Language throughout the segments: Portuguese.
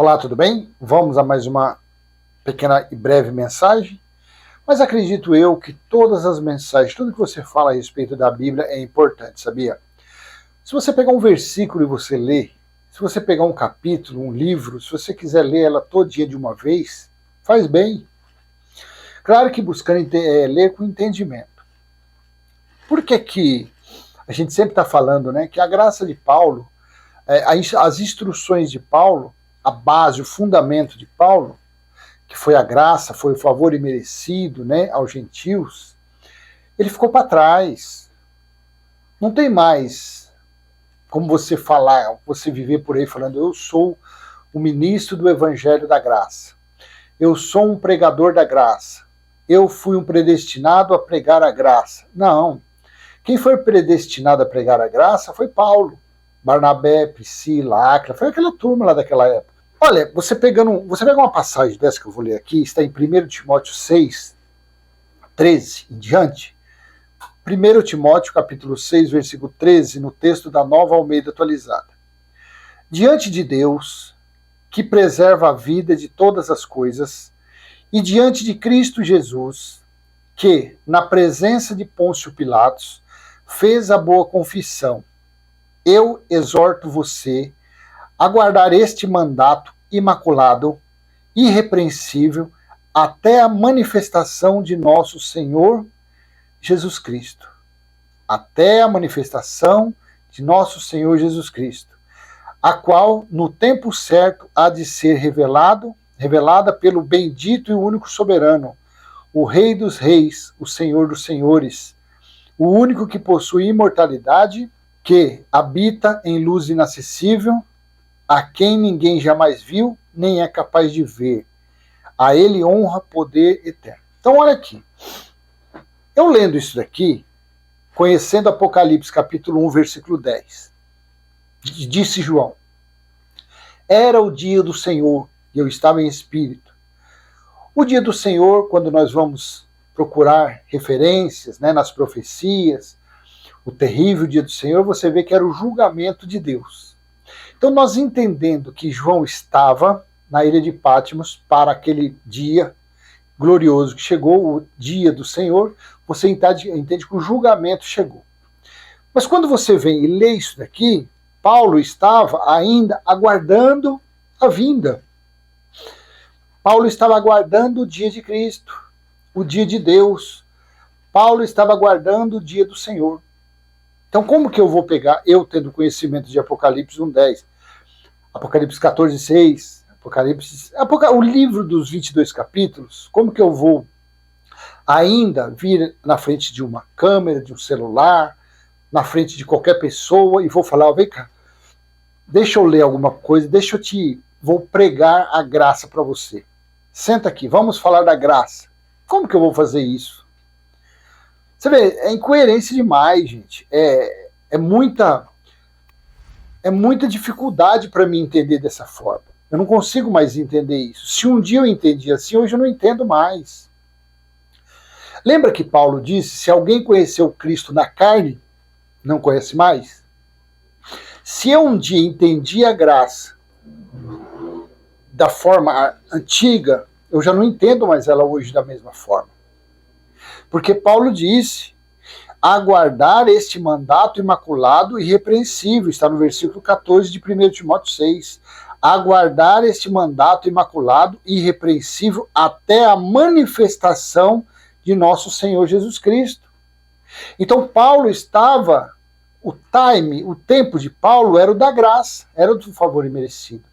Olá, tudo bem? Vamos a mais uma pequena e breve mensagem. Mas acredito eu que todas as mensagens, tudo que você fala a respeito da Bíblia é importante, sabia? Se você pegar um versículo e você ler, se você pegar um capítulo, um livro, se você quiser ler ela todo dia de uma vez, faz bem. Claro que buscando ler com entendimento. Por que a gente sempre está falando, né, que a graça de Paulo, as instruções de Paulo, a base, o fundamento de Paulo, que foi a graça, foi o favor imerecido, né, aos gentios, ele ficou para trás. Não tem mais como você falar, você viver por aí falando, eu sou o ministro do evangelho da graça, eu sou um pregador da graça, eu fui um predestinado a pregar a graça. Não. Quem foi predestinado a pregar a graça foi Paulo, Barnabé, Priscila, Áquila, foi aquela turma lá daquela época. Olha, você pega uma passagem dessa que eu vou ler aqui, está em 1 Timóteo 6, 13 em diante. 1 Timóteo capítulo 6, versículo 13, no texto da Nova Almeida Atualizada. Diante de Deus, que preserva a vida de todas as coisas, e diante de Cristo Jesus, que, na presença de Pôncio Pilatos, fez a boa confissão, eu exorto você a guardar este mandato imaculado, irrepreensível, até a manifestação de nosso Senhor Jesus Cristo. Até a manifestação de nosso Senhor Jesus Cristo, a qual, no tempo certo, há de ser revelada pelo bendito e único soberano, o Rei dos Reis, o Senhor dos Senhores, o único que possui imortalidade, que habita em luz inacessível, a quem ninguém jamais viu, nem é capaz de ver. A ele honra, poder eterno. Então olha aqui, eu lendo isso daqui, conhecendo Apocalipse capítulo 1, versículo 10, disse João, era o dia do Senhor, e eu estava em espírito. O dia do Senhor, quando nós vamos procurar referências, né, nas profecias, o terrível dia do Senhor, você vê que era o julgamento de Deus. Então nós entendendo que João estava na ilha de Patmos para aquele dia glorioso que chegou, o dia do Senhor, você entende que o julgamento chegou. Mas quando você vem e lê isso daqui, Paulo estava ainda aguardando a vinda. Paulo estava aguardando o dia de Cristo, o dia de Deus. Paulo estava aguardando o dia do Senhor. Então como que eu vou pegar, eu tendo conhecimento de Apocalipse 1:10, Apocalipse 14:6, o livro dos 22 capítulos, como que eu vou ainda vir na frente de uma câmera, de um celular, na frente de qualquer pessoa e vou falar, vem cá, deixa eu ler alguma coisa, vou pregar a graça para você. Senta aqui, vamos falar da graça. Como que eu vou fazer isso? Você vê, é incoerência demais, gente. É muita dificuldade para mim entender dessa forma. Eu não consigo mais entender isso. Se um dia eu entendi assim, hoje eu não entendo mais. Lembra que Paulo disse, se alguém conheceu Cristo na carne, não conhece mais? Se eu um dia entendi a graça da forma antiga, eu já não entendo mais ela hoje da mesma forma. Porque Paulo disse, aguardar este mandato imaculado e irrepreensível, está no versículo 14 de 1 Timóteo 6. Aguardar este mandato imaculado e irrepreensível até a manifestação de nosso Senhor Jesus Cristo. Então Paulo estava, o tempo de Paulo era o da graça, era do favor imerecido.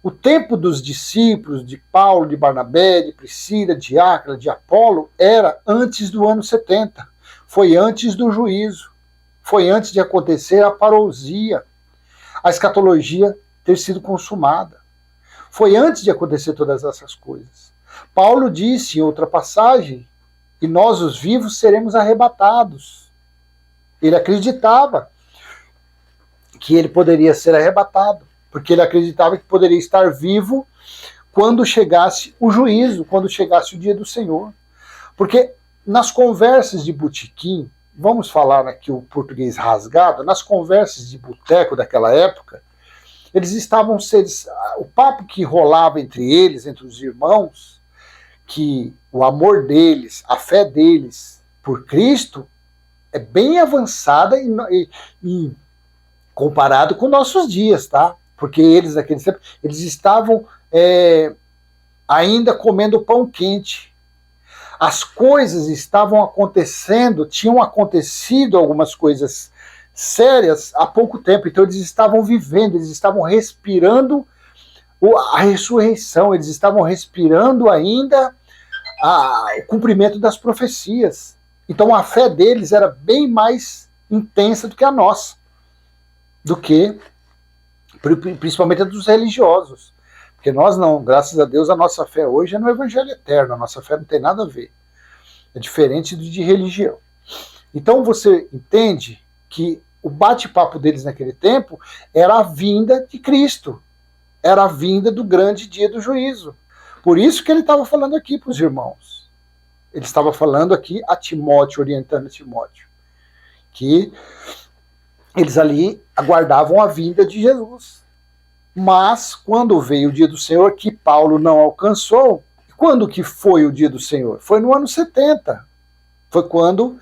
O tempo dos discípulos, de Paulo, de Barnabé, de Priscila, de Áquila, de Apolo, era antes do ano 70. Foi antes do juízo. Foi antes de acontecer a parousia, a escatologia ter sido consumada. Foi antes de acontecer todas essas coisas. Paulo disse em outra passagem, e nós os vivos seremos arrebatados. Ele acreditava que ele poderia ser arrebatado, porque ele acreditava que poderia estar vivo quando chegasse o juízo, quando chegasse o dia do Senhor. Porque nas conversas de botequim, vamos falar aqui o português rasgado, nas conversas de boteco daquela época, Eles estavam, o papo que rolava entre eles, entre os irmãos, que o amor deles, a fé deles por Cristo é bem avançada e comparado com nossos dias, tá? Porque eles, naquele tempo, eles estavam ainda comendo pão quente. As coisas estavam acontecendo, tinham acontecido algumas coisas sérias há pouco tempo, então eles estavam vivendo, eles estavam respirando a ressurreição, eles estavam respirando ainda o cumprimento das profecias. Então a fé deles era bem mais intensa do que a nossa, do que principalmente a dos religiosos. Porque nós não, graças a Deus, a nossa fé hoje é no Evangelho Eterno, a nossa fé não tem nada a ver. É diferente de religião. Então você entende que o bate-papo deles naquele tempo era a vinda de Cristo, era a vinda do grande dia do juízo. Por isso que ele estava falando aqui para os irmãos. Ele estava falando aqui a Timóteo, orientando Timóteo, que eles ali aguardavam a vinda de Jesus. Mas quando veio o dia do Senhor, que Paulo não alcançou, quando que foi o dia do Senhor? Foi no ano 70. Foi quando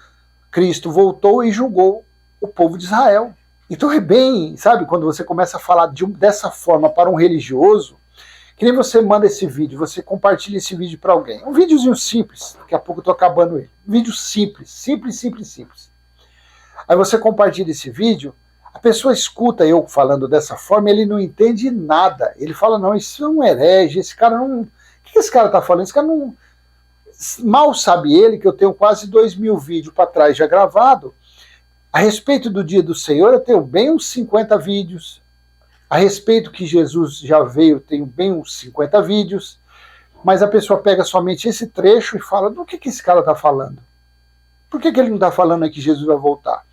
Cristo voltou e julgou o povo de Israel. Então é bem, sabe, quando você começa a falar dessa forma para um religioso, que nem você manda esse vídeo, você compartilha esse vídeo para alguém. Um videozinho simples, daqui a pouco eu estou acabando ele. Um vídeo simples, simples. Aí você compartilha esse vídeo, a pessoa escuta eu falando dessa forma, ele não entende nada. Ele fala, não, isso é um herege, esse cara não... O que esse cara está falando? Esse cara não... Mal sabe ele que eu tenho quase 2.000 vídeos para trás já gravado. A respeito do dia do Senhor, eu tenho bem uns 50 vídeos. A respeito que Jesus já veio, eu tenho bem uns 50 vídeos. Mas a pessoa pega somente esse trecho e fala, do que esse cara está falando? Por que ele não está falando aí que Jesus vai voltar?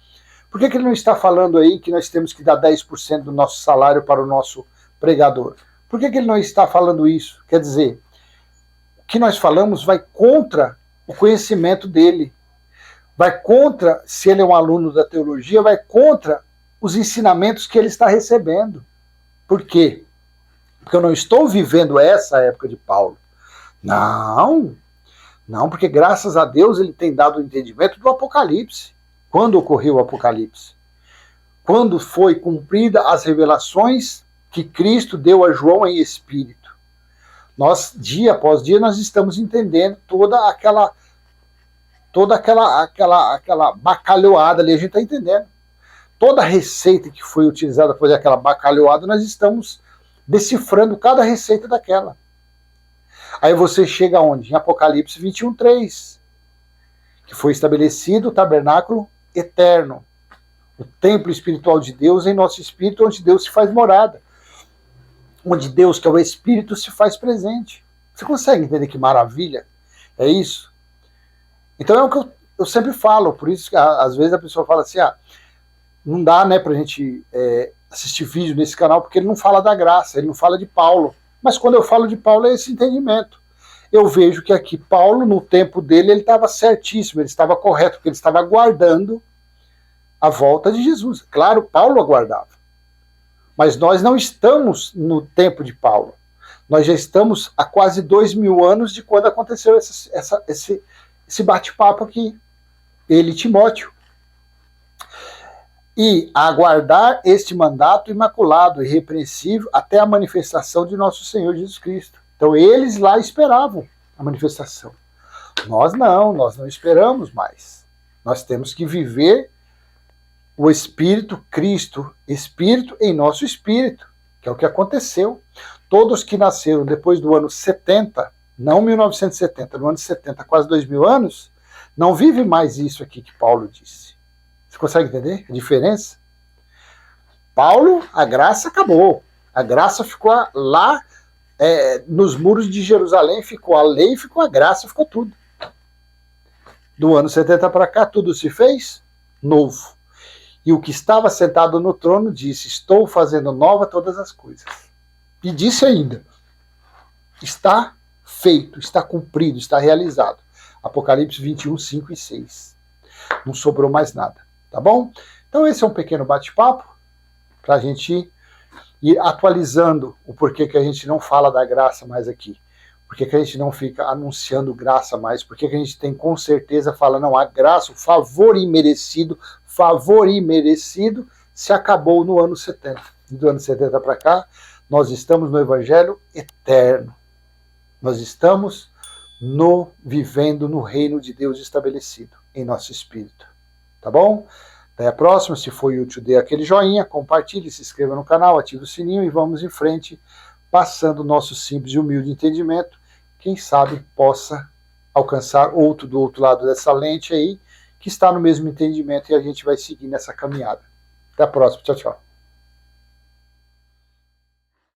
Por que ele não está falando aí que nós temos que dar 10% do nosso salário para o nosso pregador? Por que ele não está falando isso? Quer dizer, o que nós falamos vai contra o conhecimento dele. Vai contra, se ele é um aluno da teologia, vai contra os ensinamentos que ele está recebendo. Por quê? Porque eu não estou vivendo essa época de Paulo. Não, porque graças a Deus ele tem dado o entendimento do Apocalipse. Quando ocorreu o Apocalipse? Quando foi cumprida as revelações que Cristo deu a João em espírito. Nós, dia após dia, nós estamos entendendo toda aquela bacalhoada ali, a gente está entendendo. Toda a receita que foi utilizada para fazer aquela bacalhoada, nós estamos decifrando cada receita daquela. Aí você chega onde? Em Apocalipse 21:3, que foi estabelecido o tabernáculo eterno, o templo espiritual de Deus em nosso espírito, onde Deus se faz morada, onde Deus, que é o Espírito, se faz presente. Você consegue entender que maravilha é isso? Então é o que eu sempre falo, por isso que às vezes a pessoa fala assim, não dá, né, pra gente assistir vídeo nesse canal, porque ele não fala da graça, ele não fala de Paulo. Mas quando eu falo de Paulo é esse entendimento. Eu vejo que aqui Paulo, no tempo dele, ele estava certíssimo, ele estava correto, porque ele estava aguardando a volta de Jesus. Claro, Paulo aguardava. Mas nós não estamos no tempo de Paulo. Nós já estamos há quase 2.000 anos de quando aconteceu esse bate-papo aqui. Ele e Timóteo. E aguardar este mandato imaculado e irrepreensível até a manifestação de nosso Senhor Jesus Cristo. Então eles lá esperavam a manifestação. Nós não esperamos mais. Nós temos que viver o Espírito Cristo, Espírito em nosso espírito, que é o que aconteceu. Todos que nasceram depois do ano 70, não 1970, no ano 70, quase 2.000 anos, não vivem mais isso aqui que Paulo disse. Você consegue entender a diferença? Paulo, a graça acabou. A graça ficou lá nos muros de Jerusalém, ficou a lei, ficou a graça, ficou tudo. Do ano 70 para cá, tudo se fez novo. E o que estava sentado no trono disse, estou fazendo nova todas as coisas. E disse ainda, está feito, está cumprido, está realizado. Apocalipse 21, 5 e 6. Não sobrou mais nada, tá bom? Então esse é um pequeno bate-papo para a gente e atualizando o porquê que a gente não fala da graça mais aqui. Por que a gente não fica anunciando graça mais? Por que a gente tem com certeza fala, não, a graça, o favor imerecido se acabou no ano 70. Do ano 70 para cá, nós estamos no evangelho eterno. Nós estamos vivendo no reino de Deus estabelecido em nosso espírito. Tá bom? Até a próxima. Se foi útil, dê aquele joinha, compartilhe, se inscreva no canal, ative o sininho e vamos em frente, passando o nosso simples e humilde entendimento. Quem sabe possa alcançar outro do outro lado dessa lente aí, que está no mesmo entendimento, e a gente vai seguir nessa caminhada. Até a próxima. Tchau, tchau.